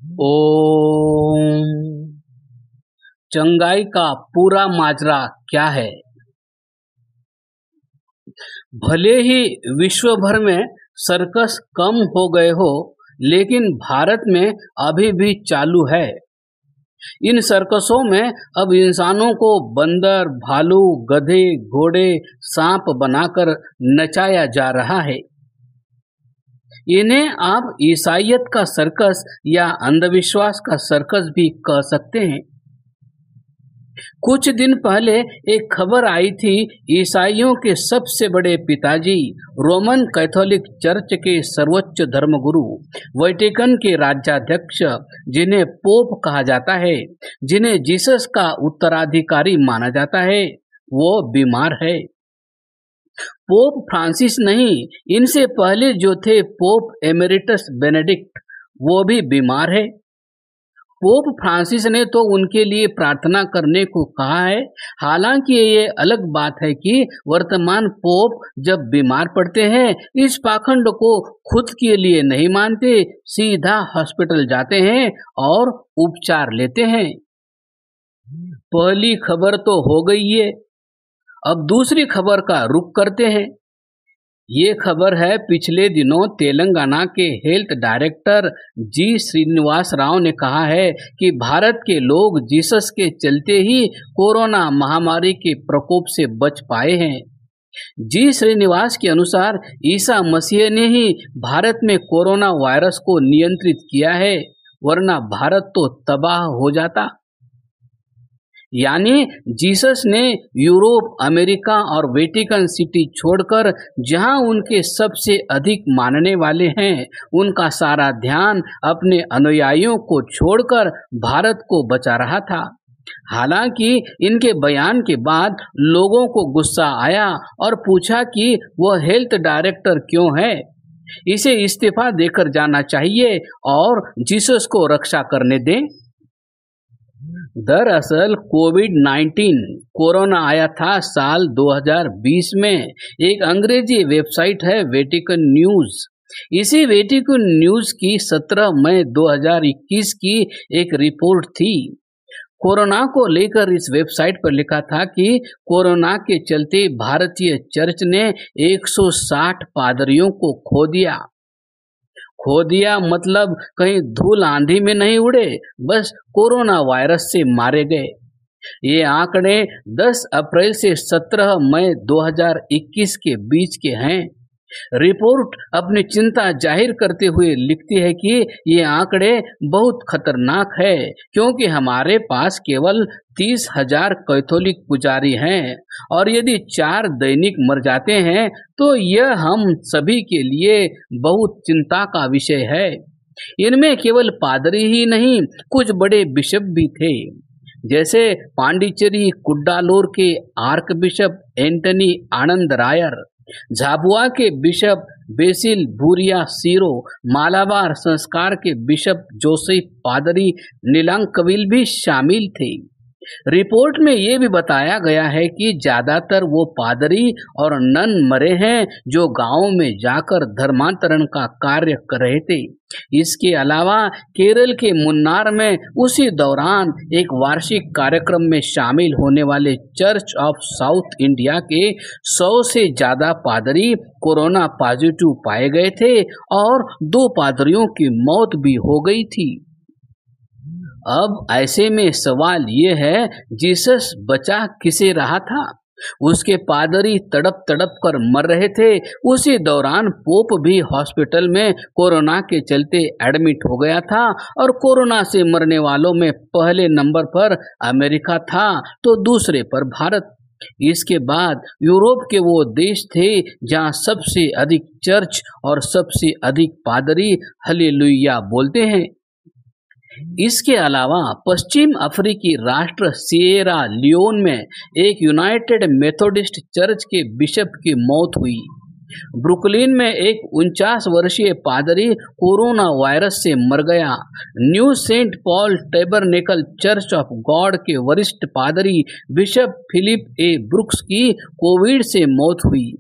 ओम। चंगाई का पूरा माजरा क्या है? भले ही विश्व भर में सर्कस कम हो गए हो, लेकिन भारत में अभी भी चालू है। इन सर्कसों में अब इंसानों को बंदर, भालू, गधे, घोड़े, सांप बनाकर नचाया जा रहा है। इन्हें आप ईसाइयत का सर्कस या अंधविश्वास का सर्कस भी कह सकते हैं। कुछ दिन पहले एक खबर आई थी, ईसाइयों के सबसे बड़े पिताजी, रोमन कैथोलिक चर्च के सर्वोच्च धर्मगुरु, वेटिकन के राज्याध्यक्ष, जिन्हें पोप कहा जाता है, जिन्हें जीसस का उत्तराधिकारी माना जाता है, वो बीमार है। पोप फ्रांसिस नहीं, इनसे पहले जो थे पोप एमेरिटस बेनेडिक्ट, वो भी बीमार है। पोप फ्रांसिस ने तो उनके लिए प्रार्थना करने को कहा है। हालांकि ये अलग बात है कि वर्तमान पोप जब बीमार पड़ते हैं, इस पाखंड को खुद के लिए नहीं मानते, सीधा हॉस्पिटल जाते हैं और उपचार लेते हैं। पहली खबर तो हो गई है, अब दूसरी खबर का रुख करते हैं। ये खबर है, पिछले दिनों तेलंगाना के हेल्थ डायरेक्टर जी श्रीनिवास राव ने कहा है कि भारत के लोग जीसस के चलते ही कोरोना महामारी के प्रकोप से बच पाए हैं। जी श्रीनिवास के अनुसार ईसा मसीह ने ही भारत में कोरोना वायरस को नियंत्रित किया है, वरना भारत तो तबाह हो जाता। यानी जीसस ने यूरोप, अमेरिका और वेटिकन सिटी छोड़कर जहां उनके सबसे अधिक मानने वाले हैं, उनका सारा ध्यान अपने अनुयायियों को छोड़कर भारत को बचा रहा था। हालांकि इनके बयान के बाद लोगों को गुस्सा आया और पूछा कि वह हेल्थ डायरेक्टर क्यों है, इसे इस्तीफा देकर जाना चाहिए और जीसस को रक्षा करने दें। दरअसल कोविड-19 कोरोना आया था साल 2020 में। एक अंग्रेजी वेबसाइट है वेटिकन न्यूज। इसी वेटिकन न्यूज की 17 मई 2021 की एक रिपोर्ट थी। कोरोना को लेकर इस वेबसाइट पर लिखा था कि कोरोना के चलते भारतीय चर्च ने 160 पादरियों को खो दिया मतलब कहीं धूल आंधी में नहीं उड़े, बस कोरोना वायरस से मारे गए। ये आंकड़े 10 अप्रैल से 17 मई 2021 के बीच के हैं। रिपोर्ट अपनी चिंता जाहिर करते हुए लिखती है कि ये आंकड़े बहुत खतरनाक है, क्योंकि हमारे पास केवल 30,000 कैथोलिक पुजारी हैं और यदि 4 दैनिक मर जाते हैं तो यह हम सभी के लिए बहुत चिंता का विषय है। इनमें केवल पादरी ही नहीं, कुछ बड़े बिशप भी थे, जैसे पांडिचेरी कुड्डालोर के archbishop Anthony Anand Rayar, Jhabua के bishop Basil Bhuria Syro, Malabar संस्कार के बिशप जोसेफ पादरी नीलांकविल भी शामिल थे। रिपोर्ट में ये भी बताया गया है कि ज्यादातर वो पादरी और नन मरे हैं जो गांवों में जाकर धर्मांतरण का कार्य कर रहे थे। इसके अलावा केरल के मुन्नार में उसी दौरान एक वार्षिक कार्यक्रम में शामिल होने वाले चर्च ऑफ साउथ इंडिया के 100 से ज्यादा पादरी कोरोना पॉजिटिव पाए गए थे और 2 पादरियों की मौत भी हो गई थी। अब ऐसे में सवाल ये है, जीसस बचा किसे रहा था? उसके पादरी तड़प तड़प कर मर रहे थे। उसी दौरान पोप भी हॉस्पिटल में कोरोना के चलते एडमिट हो गया था और कोरोना से मरने वालों में पहले नंबर पर अमेरिका था तो दूसरे पर भारत। इसके बाद यूरोप के वो देश थे जहां सबसे अधिक चर्च और सबसे अधिक पादरी हालेलुया बोलते हैं। इसके अलावा पश्चिम अफ्रीकी राष्ट्र सिएरा लियोन में एक यूनाइटेड मेथोडिस्ट चर्च के बिशप की मौत हुई। ब्रुकलिन में एक 49 वर्षीय पादरी कोरोना वायरस से मर गया। New Saint Paul Tabernacle Church of God के वरिष्ठ पादरी बिशप फिलिप ए ब्रुक्स की कोविड से मौत हुई।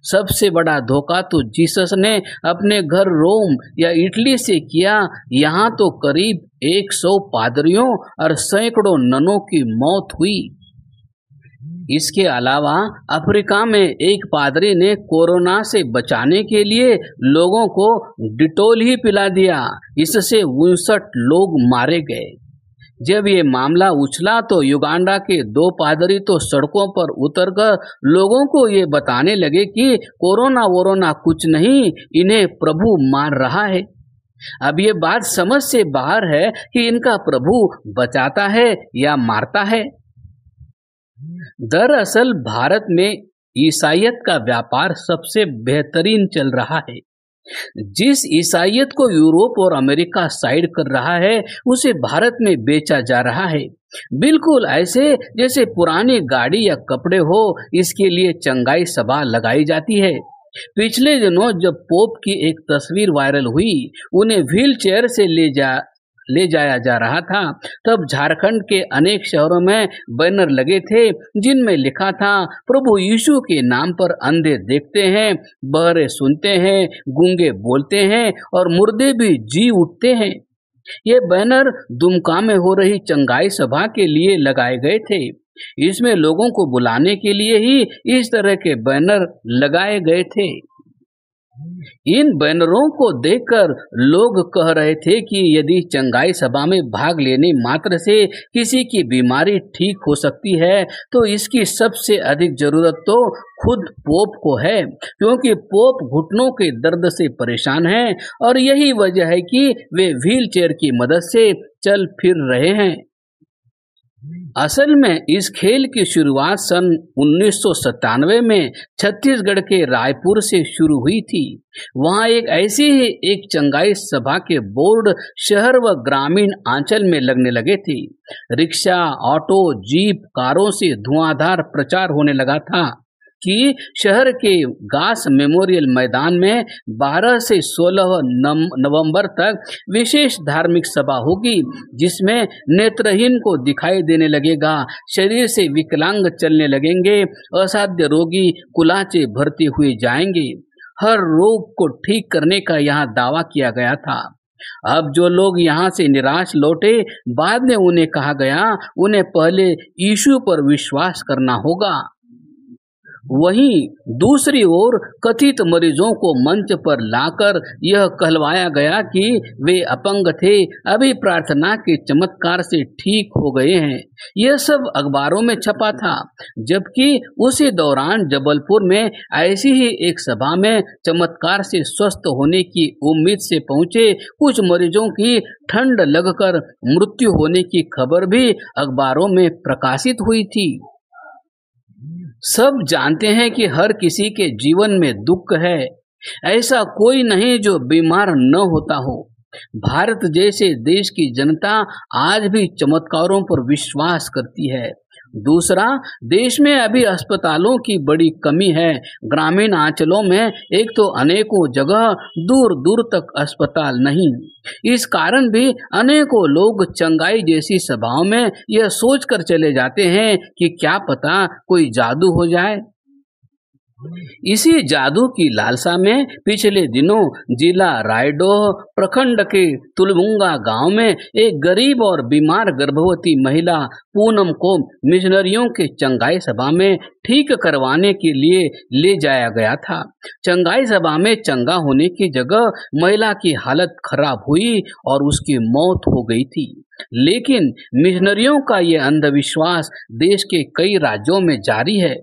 सबसे बड़ा धोखा तो जीसस ने अपने घर रोम या इटली से किया। यहाँ तो करीब 100 पादरियों और सैकड़ों ननों की मौत हुई। इसके अलावा अफ्रीका में एक पादरी ने कोरोना से बचाने के लिए लोगों को डिटोल ही पिला दिया। इससे 59 लोग मारे गए। जब ये मामला उछला तो युगांडा के 2 पादरी तो सड़कों पर उतरकर लोगों को ये बताने लगे कि कोरोना वोरोना कुछ नहीं, इन्हें प्रभु मार रहा है। अब ये बात समझ से बाहर है कि इनका प्रभु बचाता है या मारता है। दरअसल भारत में ईसाइयत का व्यापार सबसे बेहतरीन चल रहा है। जिस ईसाइयत को यूरोप और अमेरिका साइड कर रहा है उसे भारत में बेचा जा रहा है। बिल्कुल ऐसे जैसे पुरानी गाड़ी या कपड़े हो, इसके लिए चंगाई सभा लगाई जाती है। पिछले दिनों जब पोप की एक तस्वीर वायरल हुई, उन्हें व्हील चेयर से ले जाया जा रहा था, तब झारखंड के अनेक शहरों में बैनर लगे थे जिनमें लिखा था, प्रभु यीशु के नाम पर अंधे देखते हैं, बहरे सुनते हैं, गूंगे बोलते हैं और मुर्दे भी जी उठते हैं। ये बैनर दुमका में हो रही चंगाई सभा के लिए लगाए गए थे। इसमें लोगों को बुलाने के लिए ही इस तरह के बैनर लगाए गए थे। इन बैनरों को देखकर लोग कह रहे थे कि यदि चंगाई सभा में भाग लेने मात्र से किसी की बीमारी ठीक हो सकती है तो इसकी सबसे अधिक जरूरत तो खुद पोप को है, क्योंकि पोप घुटनों के दर्द से परेशान हैं और यही वजह है कि वे व्हील चेयर की मदद से चल फिर रहे हैं। असल में इस खेल की शुरुआत सन 1997 में छत्तीसगढ़ के रायपुर से शुरू हुई थी। वहां एक ऐसी ही एक चंगाई सभा के बोर्ड शहर व ग्रामीण आंचल में लगने लगे थे। रिक्शा, ऑटो, जीप, कारों से धुआंधार प्रचार होने लगा था कि शहर के गास मेमोरियल मैदान में 12 से 16 नवंबर तक विशेष धार्मिक सभा होगी, जिसमें नेत्रहीन को दिखाई देने लगेगा, शरीर से विकलांग चलने लगेंगे, असाध्य रोगी कुलाचे भरते हुए जाएंगे। हर रोग को ठीक करने का यहाँ दावा किया गया था। अब जो लोग यहाँ से निराश लौटे, बाद में उन्हें कहा गया उन्हें पहले यीशु पर विश्वास करना होगा। वहीं दूसरी ओर कथित मरीजों को मंच पर लाकर यह कहलवाया गया कि वे अपंग थे, अभी प्रार्थना के चमत्कार से ठीक हो गए हैं। यह सब अखबारों में छपा था, जबकि उसी दौरान जबलपुर में ऐसी ही एक सभा में चमत्कार से स्वस्थ होने की उम्मीद से पहुंचे कुछ मरीजों की ठंड लगकर मृत्यु होने की खबर भी अखबारों में प्रकाशित हुई थी। सब जानते हैं कि हर किसी के जीवन में दुख है, ऐसा कोई नहीं जो बीमार न होता हो। भारत जैसे देश की जनता आज भी चमत्कारों पर विश्वास करती है। दूसरा, देश में अभी अस्पतालों की बड़ी कमी है। ग्रामीण अंचलों में एक तो अनेकों जगह दूर दूर तक अस्पताल नहीं। इस कारण भी अनेकों लोग चंगाई जैसी सभाओं में यह सोचकर चले जाते हैं कि क्या पता कोई जादू हो जाए। इसी जादू की लालसा में पिछले दिनों जिला रायडोह प्रखंड के तुलबुंगा गांव में एक गरीब और बीमार गर्भवती महिला पूनम को मिशनरियों के चंगाई सभा में ठीक करवाने के लिए ले जाया गया था। चंगाई सभा में चंगा होने की जगह महिला की हालत खराब हुई और उसकी मौत हो गई थी। लेकिन मिशनरियों का ये अंधविश्वास देश के कई राज्यों में जारी है।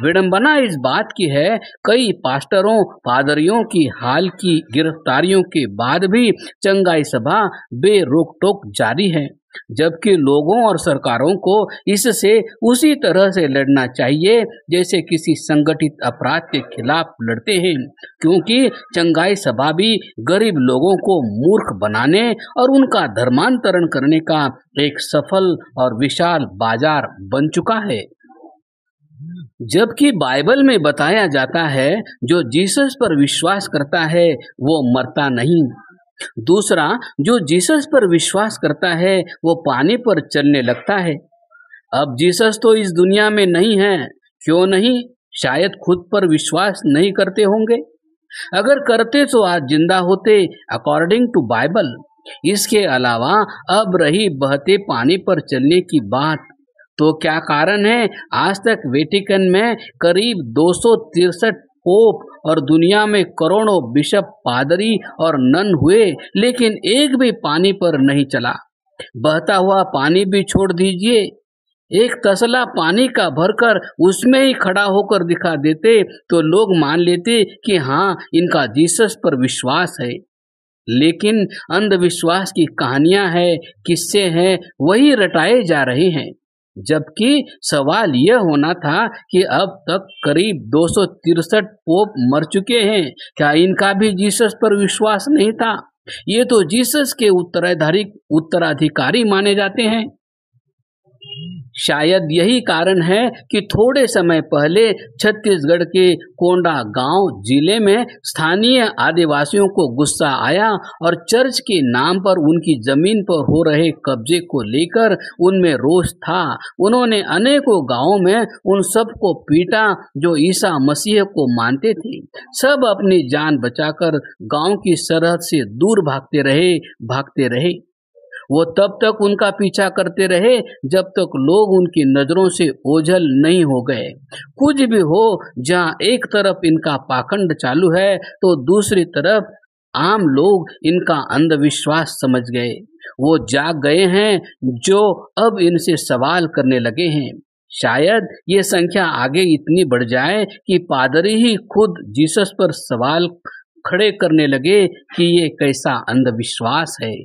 विडंबना इस बात की है, कई पास्टरों पादरियों की हाल की गिरफ्तारियों के बाद भी चंगाई सभा बेरोक टोक जारी है, जबकि लोगों और सरकारों को इससे उसी तरह से लड़ना चाहिए जैसे किसी संगठित अपराध के खिलाफ लड़ते हैं, क्योंकि चंगाई सभा भी गरीब लोगों को मूर्ख बनाने और उनका धर्मांतरण करने का एक सफल और विशाल बाजार बन चुका है। जबकि बाइबल में बताया जाता है जो जीसस पर विश्वास करता है वो मरता नहीं। दूसरा, जो जीसस पर विश्वास करता है वो पानी पर चलने लगता है। अब जीसस तो इस दुनिया में नहीं है। क्यों नहीं? शायद खुद पर विश्वास नहीं करते होंगे। अगर करते तो आज जिंदा होते अकॉर्डिंग टू बाइबल। इसके अलावा अब रही बहते पानी पर चलने की बात, तो क्या कारण है आज तक वेटिकन में करीब 263 पोप और दुनिया में करोड़ों बिशप, पादरी और नन हुए, लेकिन एक भी पानी पर नहीं चला। बहता हुआ पानी भी छोड़ दीजिए, एक तसला पानी का भरकर उसमें ही खड़ा होकर दिखा देते तो लोग मान लेते कि हाँ, इनका जीसस पर विश्वास है। लेकिन अंधविश्वास की कहानियां हैं, किस्से हैं, वही रटाए जा रहे हैं। जबकि सवाल यह होना था कि अब तक करीब 263 पोप मर चुके हैं, क्या इनका भी जीसस पर विश्वास नहीं था? ये तो जीसस के उत्तराधिकारी माने जाते हैं। शायद यही कारण है कि थोड़े समय पहले छत्तीसगढ़ के कोंडा गांव जिले में स्थानीय आदिवासियों को गुस्सा आया और चर्च के नाम पर उनकी जमीन पर हो रहे कब्जे को लेकर उनमें रोष था। उन्होंने अनेकों गांवों में उन सब को पीटा जो ईसा मसीह को मानते थे। सब अपनी जान बचाकर गांव की सरहद से दूर भागते रहे। वो तब तक उनका पीछा करते रहे जब तक लोग उनकी नजरों से ओझल नहीं हो गए। कुछ भी हो, जहाँ एक तरफ इनका पाखंड चालू है तो दूसरी तरफ आम लोग इनका अंधविश्वास समझ गए। वो जाग गए हैं जो अब इनसे सवाल करने लगे हैं। शायद ये संख्या आगे इतनी बढ़ जाए कि पादरी ही खुद जीसस पर सवाल खड़े करने लगे कि ये कैसा अंधविश्वास है।